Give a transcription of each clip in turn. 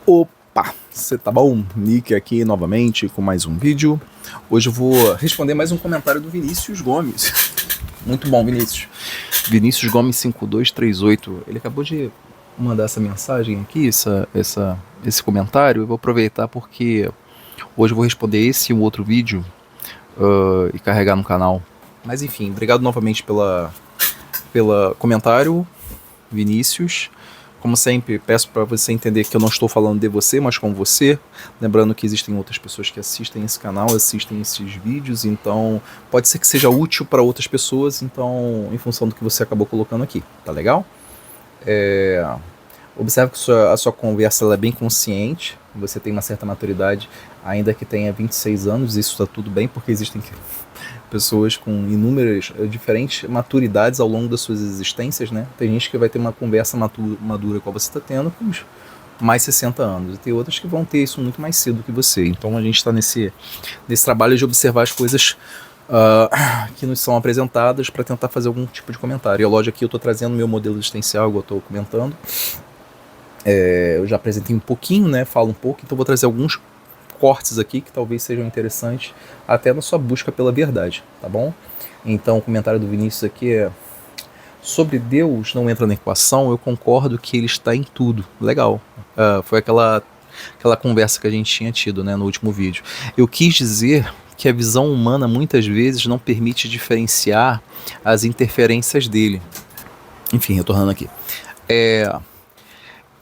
Opa, você tá bom? Nick aqui novamente com mais um vídeo. Hoje eu vou responder mais um comentário do Vinícius Gomes. Muito bom, Vinícius. Vinícius Gomes 5238. Ele acabou de mandar essa mensagem aqui, esse comentário. Eu vou aproveitar porque hoje eu vou responder esse e um outro vídeo e carregar no canal. Mas enfim, obrigado novamente pela comentário, Vinícius. Como sempre, peço para você entender que eu não estou falando de você, mas com você. Lembrando que existem outras pessoas que assistem esse canal, assistem esses vídeos, então pode ser que seja útil para outras pessoas, então em função do que você acabou colocando aqui, tá legal? Observe que a sua conversa ela é bem consciente, você tem uma certa maturidade, ainda que tenha 26 anos, isso está tudo bem, porque existem pessoas com inúmeras, diferentes maturidades ao longo das suas existências, né? Tem gente que vai ter uma conversa madura como você está tendo com mais 60 anos, e tem outras que vão ter isso muito mais cedo que você. Então a gente está nesse trabalho de observar as coisas que nos são apresentadas para tentar fazer algum tipo de comentário. E a loja aqui eu estou trazendo meu modelo existencial, igual eu estou comentando. Eu já apresentei um pouquinho, né? Falo um pouco, então vou trazer alguns cortes aqui que talvez sejam interessantes até na sua busca pela verdade, tá bom? Então o comentário do Vinícius aqui é: sobre Deus não entra na equação, eu concordo que ele está em tudo. Legal. Foi aquela conversa que a gente tinha tido, né, no último vídeo. Eu quis dizer que a visão humana muitas vezes não permite diferenciar as interferências dele. Enfim, retornando aqui.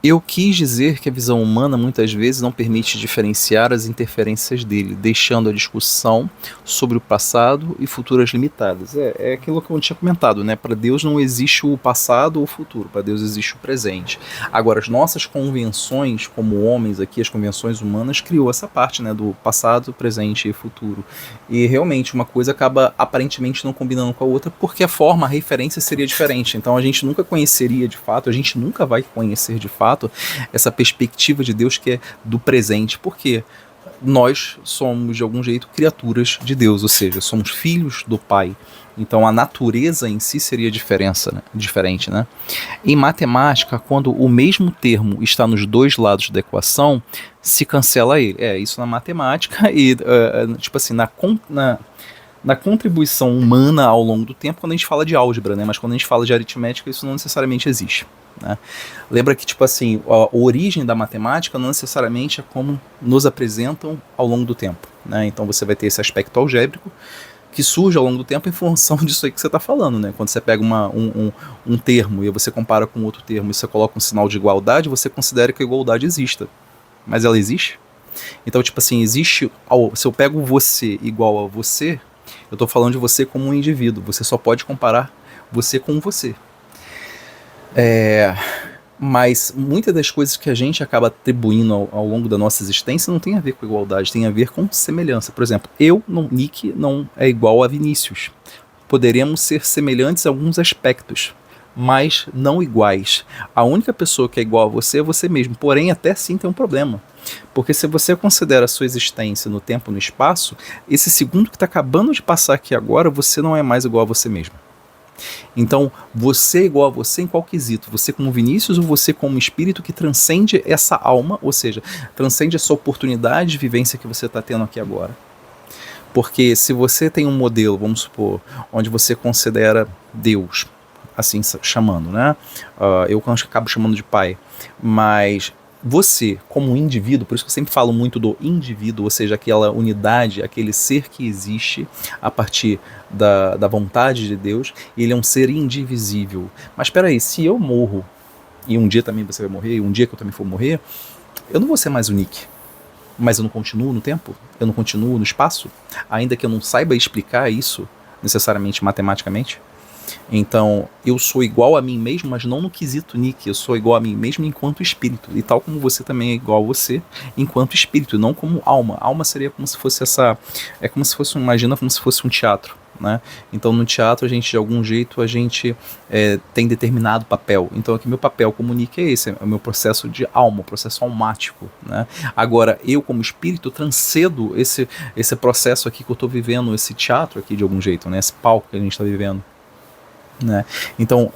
Eu quis dizer que a visão humana muitas vezes não permite diferenciar as interferências dele, deixando a discussão sobre o passado e futuras limitadas. É aquilo que eu tinha comentado, né? Para Deus não existe o passado ou o futuro, para Deus existe o presente. Agora, as nossas convenções como homens aqui, as convenções humanas, criou essa parte, né, do passado, presente e futuro. E realmente uma coisa acaba aparentemente não combinando com a outra, porque a forma, a referência seria diferente. Então a gente nunca conheceria de fato, a gente nunca vai conhecer de fato essa perspectiva de Deus que é do presente, porque nós somos de algum jeito criaturas de Deus, ou seja, somos filhos do Pai. Então a natureza em si seria diferente, né? Em matemática, quando o mesmo termo está nos dois lados da equação, se cancela ele. Isso na matemática e tipo assim, na contribuição humana ao longo do tempo, quando a gente fala de álgebra, né? Mas quando a gente fala de aritmética, isso não necessariamente existe, né? Lembra que, tipo assim, a origem da matemática não necessariamente é como nos apresentam ao longo do tempo, né? Então você vai ter esse aspecto algébrico que surge ao longo do tempo em função disso aí que você está falando, né? Quando você pega um termo e você compara com outro termo e você coloca um sinal de igualdade, você considera que a igualdade exista. Mas ela existe? Então, tipo assim, existe... Se eu pego você igual a você, eu estou falando de você como um indivíduo. Você só pode comparar você com você. Mas muitas das coisas que a gente acaba atribuindo ao longo da nossa existência não tem a ver com igualdade, tem a ver com semelhança. Por exemplo, Nick, não é igual a Vinícius. Poderemos ser semelhantes em alguns aspectos, mas não iguais. A única pessoa que é igual a você é você mesmo, porém até sim tem um problema. Porque se você considera a sua existência no tempo e no espaço, esse segundo que está acabando de passar aqui agora, você não é mais igual a você mesmo. Então, você é igual a você em qual quesito? Você como Vinícius ou você como espírito que transcende essa alma, ou seja, transcende essa oportunidade de vivência que você está tendo aqui agora? Porque se você tem um modelo, vamos supor, onde você considera Deus, assim chamando, né? Eu acabo chamando de pai, mas você, como indivíduo, por isso que eu sempre falo muito do indivíduo, ou seja, aquela unidade, aquele ser que existe a partir da vontade de Deus, ele é um ser indivisível. Mas espera aí, se eu morro, e um dia também você vai morrer, e um dia que eu também for morrer, eu não vou ser mais o Nick. Mas eu não continuo no tempo? Eu não continuo no espaço? Ainda que eu não saiba explicar isso necessariamente matematicamente? Então, eu sou igual a mim mesmo, mas não no quesito Nick, eu sou igual a mim mesmo enquanto espírito, e tal como você também é igual a você enquanto espírito, não como alma. Alma seria como se fosse imagina como se fosse um teatro, né? Então no teatro a gente, de algum jeito, tem determinado papel. Então aqui meu papel como Nick é esse, é o meu processo de alma, o processo almático, né? Agora, eu como espírito transcedo esse processo aqui que eu estou vivendo, esse teatro aqui de algum jeito, né? Esse palco que a gente está vivendo. né? Então,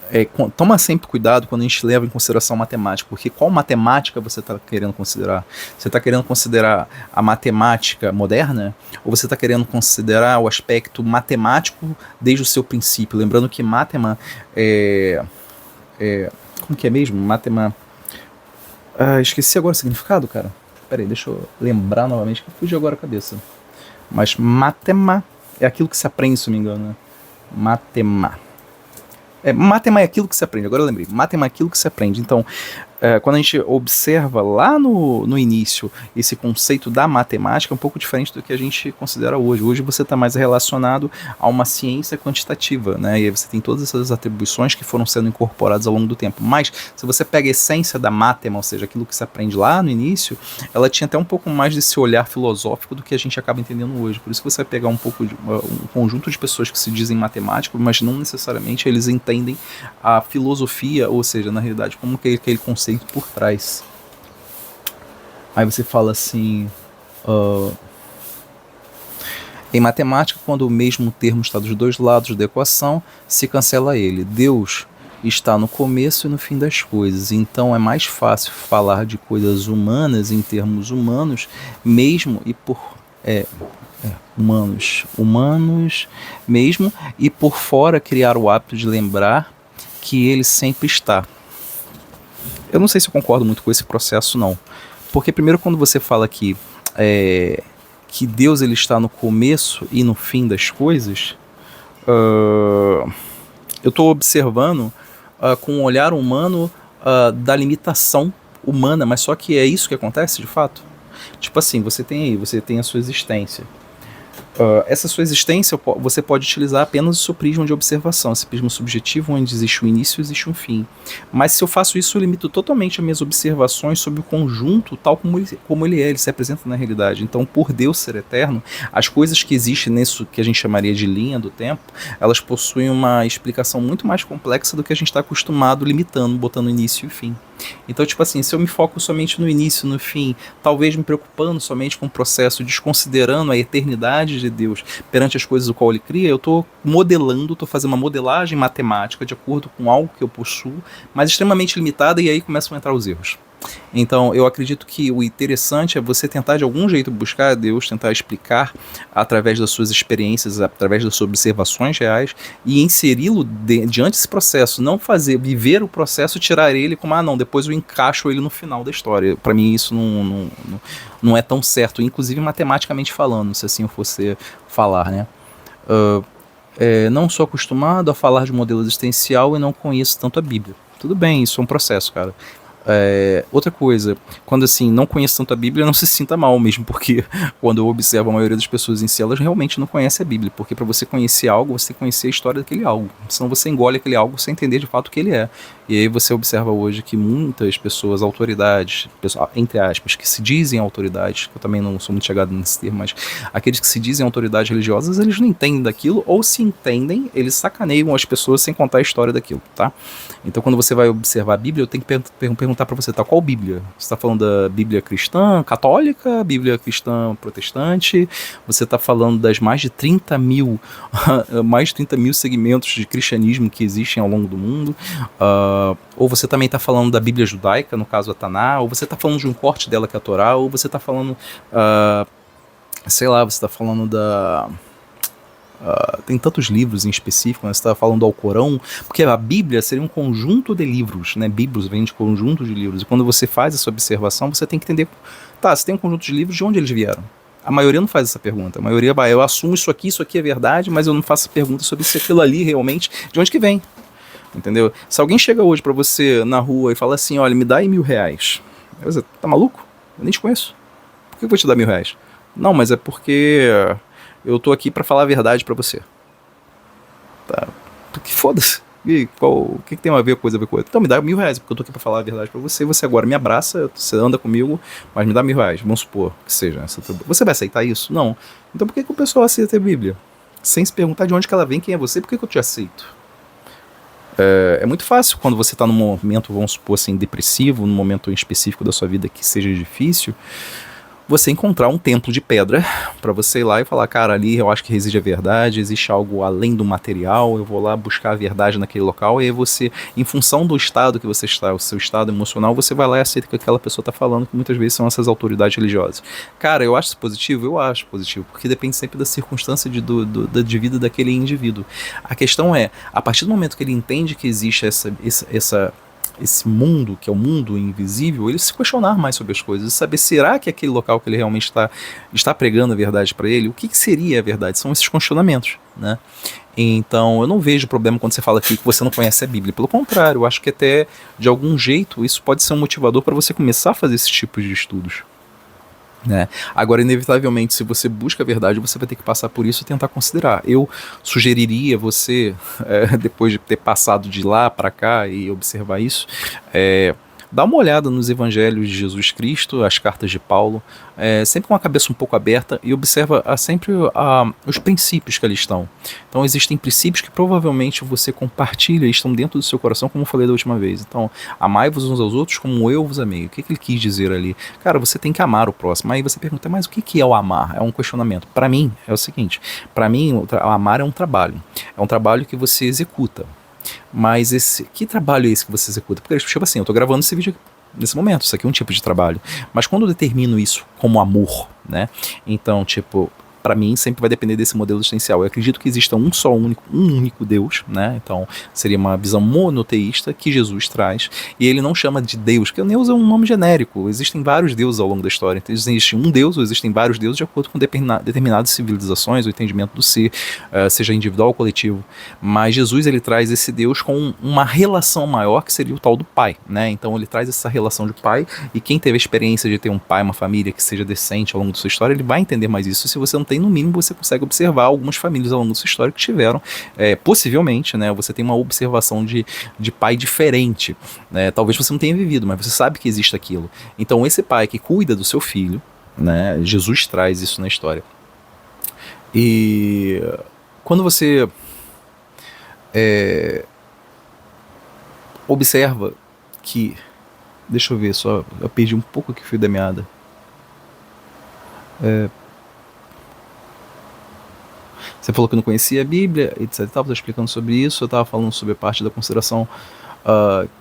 toma sempre cuidado quando a gente leva em consideração matemática, porque qual matemática você está querendo considerar? Você está querendo considerar a matemática moderna, ou você está querendo considerar o aspecto matemático desde o seu princípio? Lembrando que matema como que é mesmo? Esqueci agora o significado, cara. Peraí, deixa eu lembrar novamente, que fugiu agora a cabeça. Mas matema é aquilo que se aprende, se não me engano, né? Matema é aquilo que se aprende, agora eu lembrei. Matema é aquilo que se aprende. Então, quando a gente observa lá no início esse conceito da matemática, é um pouco diferente do que a gente considera hoje. Hoje você está mais relacionado a uma ciência quantitativa, né? E aí você tem todas essas atribuições que foram sendo incorporadas ao longo do tempo. Mas, se você pega a essência da matema, ou seja, aquilo que se aprende lá no início, ela tinha até um pouco mais desse olhar filosófico do que a gente acaba entendendo hoje. Por isso que você vai pegar um conjunto de pessoas que se dizem matemáticos, mas não necessariamente eles entendem a filosofia, ou seja, na realidade, como que aquele conceito por trás. Aí você fala assim, em matemática, quando o mesmo termo está dos dois lados da equação, se cancela ele. Deus está no começo e no fim das coisas, então é mais fácil falar de coisas humanas em termos humanos, mesmo e por humanos mesmo, e por fora criar o hábito de lembrar que ele sempre está. Eu não sei se eu concordo muito com esse processo, não. Porque primeiro, quando você fala que Deus ele está no começo e no fim das coisas, eu estou observando com um olhar humano da limitação humana, mas só que é isso que acontece, de fato? Tipo assim, você tem a sua existência. Essa sua existência você pode utilizar apenas o seu prisma de observação, esse prisma subjetivo onde existe um início e existe um fim. Mas se eu faço isso, eu limito totalmente as minhas observações sobre o conjunto tal como ele é, ele se apresenta na realidade. Então, por Deus ser eterno, as coisas que existem nisso que a gente chamaria de linha do tempo, elas possuem uma explicação muito mais complexa do que a gente está acostumado limitando, botando início e fim. Então, tipo assim, se eu me foco somente no início, no fim, talvez me preocupando somente com o processo, desconsiderando a eternidade de Deus perante as coisas do qual ele cria, eu estou estou fazendo uma modelagem matemática de acordo com algo que eu possuo, mas extremamente limitada, e aí começam a entrar os erros. Então, eu acredito que o interessante é você tentar de algum jeito buscar a Deus, tentar explicar através das suas experiências, através das suas observações reais, e inseri-lo diante desse processo, não viver o processo, tirar ele como, não, depois eu encaixo ele no final da história. Para mim isso não é tão certo, inclusive matematicamente falando, se assim eu fosse falar, né? Não sou acostumado a falar de modelo existencial e não conheço tanto a Bíblia. Tudo bem, isso é um processo, cara. Outra coisa, quando assim, não conheço tanto a Bíblia, não se sinta mal mesmo, porque quando eu observo a maioria das pessoas em si, elas realmente não conhecem a Bíblia, porque para você conhecer algo, você tem que conhecer a história daquele algo, senão você engole aquele algo sem entender de fato o que ele é. E aí você observa hoje que muitas pessoas, autoridades, entre aspas, que se dizem autoridades, eu também não sou muito chegado nesse termo, mas aqueles que se dizem autoridades religiosas, eles não entendem daquilo, ou se entendem, eles sacaneiam as pessoas sem contar a história daquilo, tá? Então quando você vai observar a Bíblia, eu tenho que perguntar para você, tá, qual Bíblia? Você está falando da Bíblia cristã católica, Bíblia cristã protestante? Você está falando das mais de 30 mil segmentos de cristianismo que existem ao longo do mundo? Ou você também está falando da Bíblia judaica, no caso a Taná? Ou você está falando de um corte dela que é a Torá? Ou você está falando, você está falando da... tem tantos livros em específico, né? Você está falando do Alcorão, porque a Bíblia seria um conjunto de livros, né? Bíblios vem de conjunto de livros, e quando você faz essa observação, você tem que entender, tá, você tem um conjunto de livros, de onde eles vieram? A maioria não faz essa pergunta, a maioria, eu assumo isso aqui é verdade, mas eu não faço pergunta sobre se aquilo ali realmente, de onde que vem, entendeu? Se alguém chega hoje pra você na rua e fala assim, olha, me dá aí R$1.000, você tá maluco? Eu nem te conheço, por que eu vou te dar R$1.000? Não, mas é porque... eu tô aqui pra falar a verdade pra você. Tá. Que foda-se. O que tem a ver com outra? Então me dá R$1.000, porque eu tô aqui pra falar a verdade pra você. Você agora me abraça, você anda comigo, mas me dá R$1.000. Vamos supor que seja. Você vai aceitar isso? Não. Então por que o pessoal aceita a Bíblia? Sem se perguntar de onde que ela vem, quem é você, por que eu te aceito? É muito fácil quando você tá num momento, vamos supor assim, depressivo, num momento específico da sua vida que seja difícil, você encontrar um templo de pedra para você ir lá e falar, cara, ali eu acho que reside a verdade, existe algo além do material, eu vou lá buscar a verdade naquele local, e aí você, em função do estado que você está, o seu estado emocional, você vai lá e aceita o que aquela pessoa está falando, que muitas vezes são essas autoridades religiosas. Cara, eu acho isso positivo? Eu acho positivo, porque depende sempre da circunstância de vida daquele indivíduo. A questão é, a partir do momento que ele entende que existe esse mundo, que é o mundo invisível, ele se questionar mais sobre as coisas, saber, será que aquele local que ele realmente está pregando a verdade para ele, o que seria a verdade? São esses questionamentos, né? Então, eu não vejo problema quando você fala aqui que você não conhece a Bíblia. Pelo contrário, eu acho que até, de algum jeito, isso pode ser um motivador para você começar a fazer esse tipo de estudos. Né? Agora, inevitavelmente, se você busca a verdade, você vai ter que passar por isso e tentar considerar. Eu sugeriria você, depois de ter passado de lá para cá e observar isso, dá uma olhada nos evangelhos de Jesus Cristo, as cartas de Paulo, sempre com a cabeça um pouco aberta, e observa sempre os princípios que ali estão. Então existem princípios que provavelmente você compartilha e estão dentro do seu coração, como eu falei da última vez. Então, amai-vos uns aos outros como eu vos amei. O que ele quis dizer ali? Cara, você tem que amar o próximo. Aí você pergunta, mas o que é o amar? É um questionamento. Para mim, é o seguinte, para mim, o amar é um trabalho. É um trabalho que você executa. Mas que trabalho é esse que você executa? Porque, tipo assim, eu tô gravando esse vídeo nesse momento, isso aqui é um tipo de trabalho. Mas quando eu determino isso como amor, né? Então, tipo, para mim sempre vai depender desse modelo existencial. Eu acredito que exista um único Deus, né? Então seria uma visão monoteísta que Jesus traz, e ele não chama de Deus, porque Deus é um nome genérico. Existem vários deuses ao longo da história. Então existe um Deus ou existem vários deuses de acordo com determinadas civilizações, o entendimento do ser, seja individual ou coletivo. Mas Jesus, ele traz esse Deus com uma relação maior, que seria o tal do pai, né? Então ele traz essa relação de pai, e quem teve a experiência de ter um pai, uma família que seja decente ao longo da sua história, ele vai entender mais isso. Se você não tem, no mínimo você consegue observar algumas famílias ao longo da sua história que tiveram, possivelmente, né, você tem uma observação de pai diferente, né? Talvez você não tenha vivido, mas você sabe que existe aquilo. Então esse pai que cuida do seu filho, né, Jesus traz isso na história. E quando você observa que, deixa eu ver, só eu perdi um pouco aqui o fio da meada. Você falou que não conhecia a Bíblia, etc. Eu estava explicando sobre isso, eu estava falando sobre a parte da consideração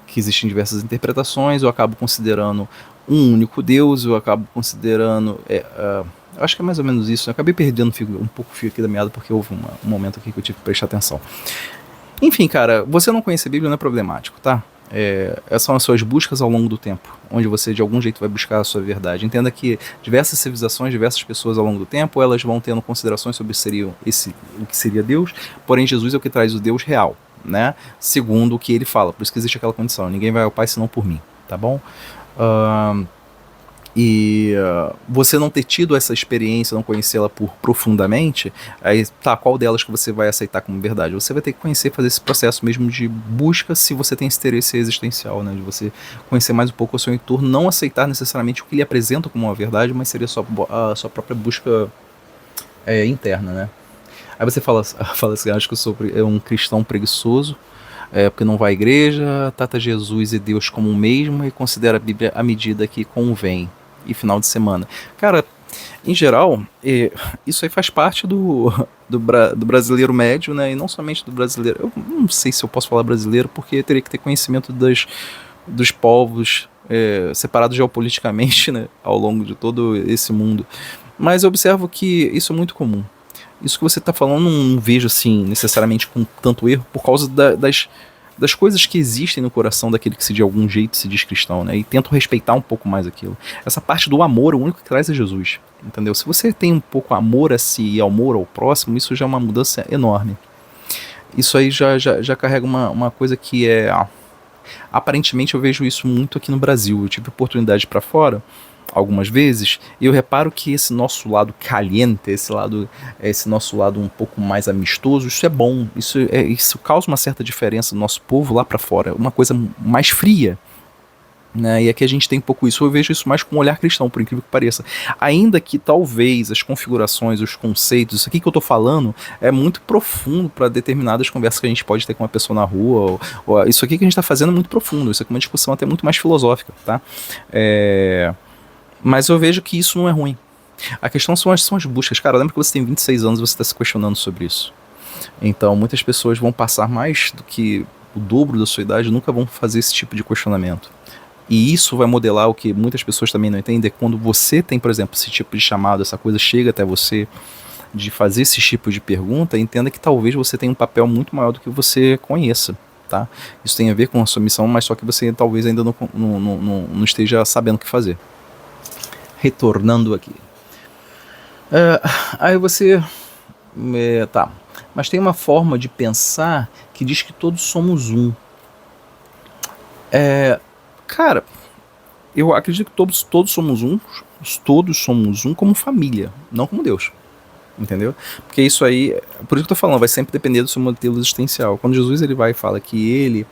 que existem diversas interpretações. Eu acabo considerando um único Deus, eu acabo considerando... acho que é mais ou menos isso. Eu acabei perdendo um pouco o fio aqui da meada, porque houve um momento aqui que eu tive que prestar atenção. Enfim, cara, você não conhecer a Bíblia não é problemático, tá? Essas são as suas buscas ao longo do tempo, onde você de algum jeito vai buscar a sua verdade. Entenda que diversas civilizações, diversas pessoas ao longo do tempo, elas vão tendo considerações sobre o que seria Deus, porém Jesus é o que traz o Deus real, né? Segundo o que ele fala, por isso que existe aquela condição, ninguém vai ao Pai senão por mim, tá bom? Você não ter tido essa experiência, não conhecê-la profundamente, aí tá, qual delas que você vai aceitar como verdade? Você vai ter que conhecer, fazer esse processo mesmo de busca, se você tem esse interesse existencial, né, de você conhecer mais um pouco o seu entorno, não aceitar necessariamente o que ele apresenta como uma verdade, mas seria a sua própria busca interna, né? Aí você fala assim, acho que eu sou um cristão preguiçoso, porque não vai à igreja, trata Jesus e Deus como o mesmo e considera a Bíblia à medida que convém. E final de semana. Cara, em geral, isso aí faz parte do brasileiro médio, né? E não somente do brasileiro. Eu não sei se eu posso falar brasileiro, porque eu teria que ter conhecimento dos povos separados geopoliticamente, né? Ao longo de todo esse mundo. Mas eu observo que isso é muito comum. Isso que você está falando não vejo assim necessariamente com tanto erro, por causa das coisas que existem no coração daquele que de algum jeito se diz cristão, né? E tento respeitar um pouco mais aquilo. Essa parte do amor, o único que traz é Jesus, entendeu? Se você tem um pouco amor a si e amor ao próximo, isso já é uma mudança enorme. Isso aí já carrega uma coisa que aparentemente eu vejo isso muito aqui no Brasil. Eu tive oportunidade para fora algumas vezes, e eu reparo que esse nosso lado caliente, esse nosso lado um pouco mais amistoso, isso é bom, isso causa uma certa diferença no nosso povo lá para fora, uma coisa mais fria, né? E aqui a gente tem um pouco isso. Eu vejo isso mais com um olhar cristão, por incrível que pareça, ainda que talvez as configurações, os conceitos, isso aqui que eu tô falando é muito profundo para determinadas conversas que a gente pode ter com uma pessoa na rua, ou isso aqui que a gente tá fazendo é muito profundo, isso aqui é uma discussão até muito mais filosófica, tá? Mas eu vejo que isso não é ruim. A questão são as buscas. Cara, lembra que você tem 26 anos e você está se questionando sobre isso. Então, muitas pessoas vão passar mais do que o dobro da sua idade, nunca vão fazer esse tipo de questionamento. E isso vai modelar o que muitas pessoas também não entendem, é quando você tem, por exemplo, esse tipo de chamado, essa coisa chega até você, de fazer esse tipo de pergunta, entenda que talvez você tenha um papel muito maior do que você conheça. Tá? Isso tem a ver com a sua missão, mas só que você talvez ainda não esteja sabendo o que fazer. Retornando aqui. Aí você... tá. Mas tem uma forma de pensar que diz que todos somos um. Cara, eu acredito que todos somos um como família, não como Deus. Entendeu? Porque isso aí, por isso que eu tô falando, vai sempre depender do seu modelo existencial. Quando Jesus ele vai e fala que ele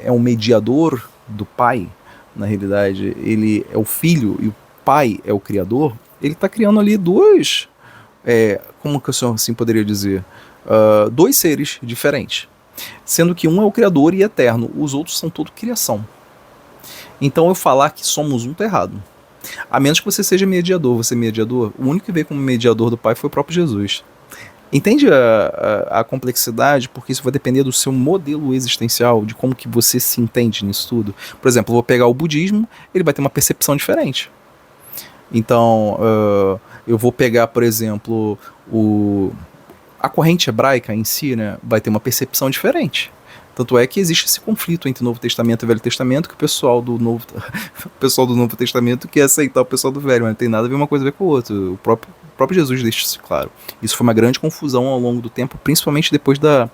é um mediador do Pai, na realidade, ele é o Filho e o Pai é o Criador, ele está criando ali como que eu assim poderia dizer, dois seres diferentes. Sendo que um é o Criador e eterno, os outros são tudo criação. Então eu falar que somos um tá errado. A menos que você seja mediador. Você é mediador? O único que veio como mediador do Pai foi o próprio Jesus. Entende a complexidade? Porque isso vai depender do seu modelo existencial, de como que você se entende nisso tudo. Por exemplo, eu vou pegar o budismo, ele vai ter uma percepção diferente. Então, eu vou pegar, por exemplo, a corrente hebraica em si, né, vai ter uma percepção diferente. Tanto é que existe esse conflito entre o Novo Testamento e o Velho Testamento, que o pessoal do Novo Testamento quer aceitar o pessoal do Velho, mas não tem nada a ver uma coisa a ver com a outra. O próprio Jesus deixa isso claro. Isso foi uma grande confusão ao longo do tempo, principalmente depois da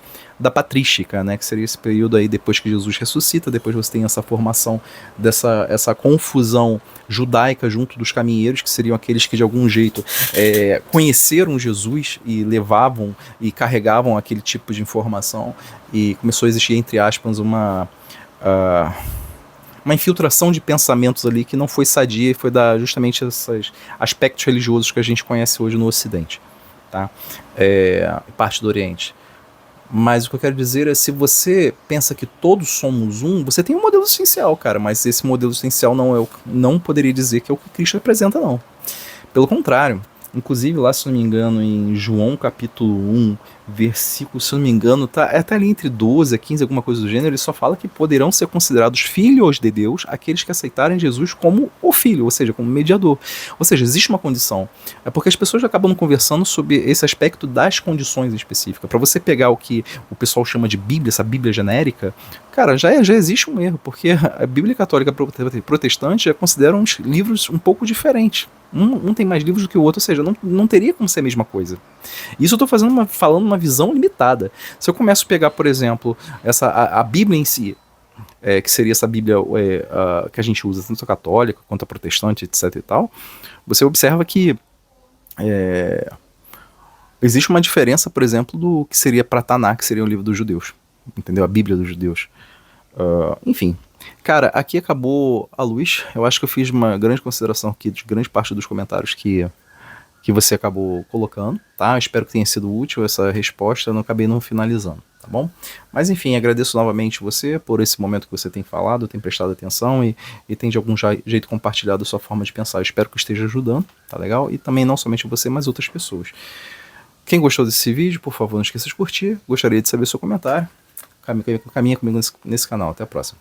patrística, né, que seria esse período aí depois que Jesus ressuscita, depois você tem essa formação essa confusão judaica junto dos caminheiros, que seriam aqueles que de algum jeito conheceram Jesus e levavam e carregavam aquele tipo de informação, e começou a existir, entre aspas, uma infiltração de pensamentos ali que não foi sadia e foi dar justamente esses aspectos religiosos que a gente conhece hoje no Ocidente, tá? Parte do Oriente. Mas o que eu quero dizer é, se você pensa que todos somos um, você tem um modelo existencial, cara, mas esse modelo existencial não poderia dizer que é o que Cristo representa, não. Pelo contrário, inclusive lá, se não me engano, em João capítulo 1, versículo, se não me engano, tá até ali entre 12 a 15, alguma coisa do gênero, ele só fala que poderão ser considerados filhos de Deus aqueles que aceitarem Jesus como o Filho, ou seja, como mediador. Ou seja, existe uma condição. É porque as pessoas acabam conversando sobre esse aspecto das condições específicas. Para você pegar o que o pessoal chama de Bíblia, essa Bíblia genérica, cara, já existe um erro, porque a Bíblia católica protestante já considera uns livros um pouco diferentes. Um tem mais livros do que o outro, ou seja, não teria como ser a mesma coisa. Isso eu estou falando uma visão limitada. Se eu começo a pegar, por exemplo, a Bíblia em si, que seria essa Bíblia que a gente usa, tanto a católica quanto a protestante, etc e tal, você observa que existe uma diferença, por exemplo, do que seria para Taná, que seria o livro dos judeus, entendeu? A Bíblia dos judeus. Enfim. Cara, aqui acabou a luz. Eu acho que eu fiz uma grande consideração aqui de grande parte dos comentários que você acabou colocando, tá? Espero que tenha sido útil essa resposta. Eu não acabei não finalizando, tá bom? Mas enfim, agradeço novamente você por esse momento que você tem falado, tem prestado atenção e tem de algum jeito compartilhado a sua forma de pensar. Eu espero que esteja ajudando, tá legal? E também não somente você, mas outras pessoas. Quem gostou desse vídeo, por favor, não esqueça de curtir. Gostaria de saber seu comentário. Caminha comigo nesse canal. Até a próxima.